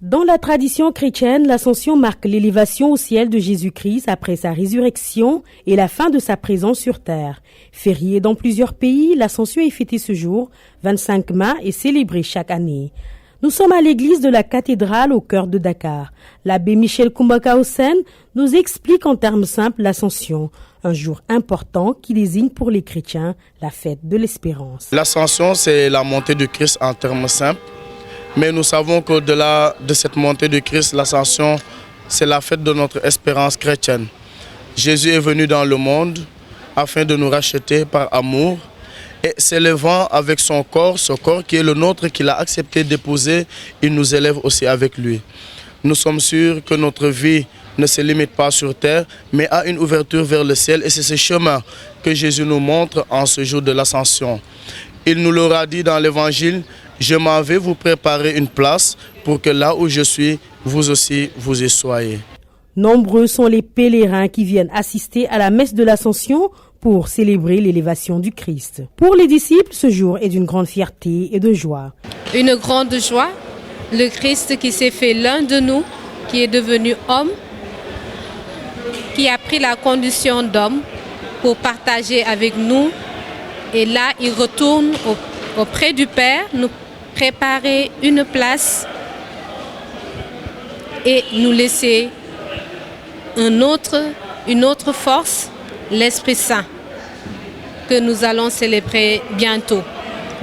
Dans la tradition chrétienne, l'Ascension marque l'élévation au ciel de Jésus-Christ après sa résurrection et la fin de sa présence sur terre. Férié dans plusieurs pays, l'Ascension est fêtée ce jour, 25 mai, et célébrée chaque année. Nous sommes à l'église de la cathédrale au cœur de Dakar. L'abbé Michel Koumbaka-Hossein nous explique en termes simples l'Ascension, un jour important qui désigne pour les chrétiens la fête de l'espérance. L'Ascension, c'est la montée de Christ en termes simples. Mais nous savons qu'au-delà de cette montée de Christ, l'Ascension, c'est la fête de notre espérance chrétienne. Jésus est venu dans le monde afin de nous racheter par amour. Et s'élevant avec son corps, ce corps qui est le nôtre, qu'il a accepté d'épouser, il nous élève aussi avec lui. Nous sommes sûrs que notre vie ne se limite pas sur terre, mais a une ouverture vers le ciel. Et c'est ce chemin que Jésus nous montre en ce jour de l'Ascension. Il nous l'aura dit dans l'Évangile: je m'en vais vous préparer une place pour que là où je suis, vous aussi vous y soyez. Nombreux sont les pèlerins qui viennent assister à la messe de l'Ascension pour célébrer l'élévation du Christ. Pour les disciples, ce jour est d'une grande fierté et de joie. Une grande joie, le Christ qui s'est fait l'un de nous, qui est devenu homme, qui a pris la condition d'homme pour partager avec nous. Et là, il retourne auprès du Père, nous préparer une place et nous laisser une autre force, l'Esprit Saint, que nous allons célébrer bientôt.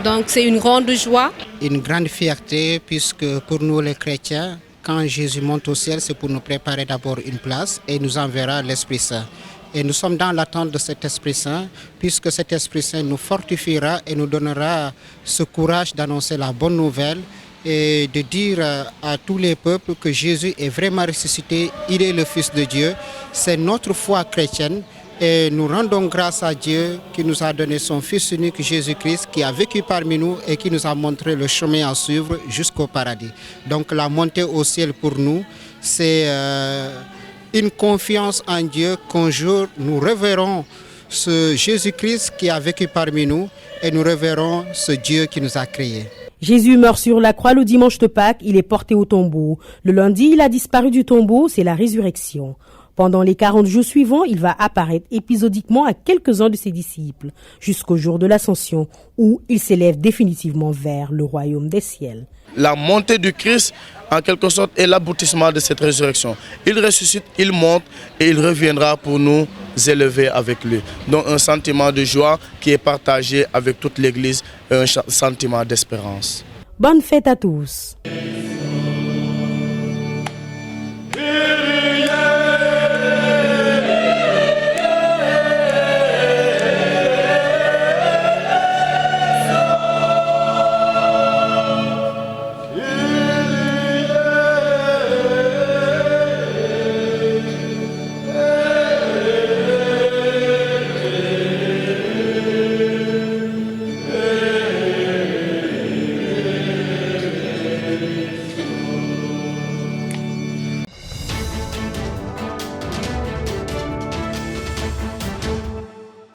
Donc c'est une grande joie. Une grande fierté, puisque pour nous les chrétiens, quand Jésus monte au ciel, c'est pour nous préparer d'abord une place et nous enverra l'Esprit Saint. Et nous sommes dans l'attente de cet Esprit Saint, puisque cet Esprit Saint nous fortifiera et nous donnera ce courage d'annoncer la bonne nouvelle et de dire à tous les peuples que Jésus est vraiment ressuscité, il est le Fils de Dieu. C'est notre foi chrétienne et nous rendons grâce à Dieu qui nous a donné son Fils unique Jésus-Christ, qui a vécu parmi nous et qui nous a montré le chemin à suivre jusqu'au paradis. Donc la montée au ciel pour nous, c'est une confiance en Dieu qu'un jour nous reverrons ce Jésus-Christ qui a vécu parmi nous et nous reverrons ce Dieu qui nous a créés. Jésus meurt sur la croix le dimanche de Pâques, il est porté au tombeau. Le lundi, il a disparu du tombeau, c'est la résurrection. Pendant les 40 jours suivants, il va apparaître épisodiquement à quelques-uns de ses disciples, jusqu'au jour de l'Ascension, où il s'élève définitivement vers le royaume des ciels. La montée du Christ, en quelque sorte, est l'aboutissement de cette résurrection. Il ressuscite, il monte et il reviendra pour nous élever avec lui. Donc un sentiment de joie qui est partagé avec toute l'Église et un sentiment d'espérance. Bonne fête à tous.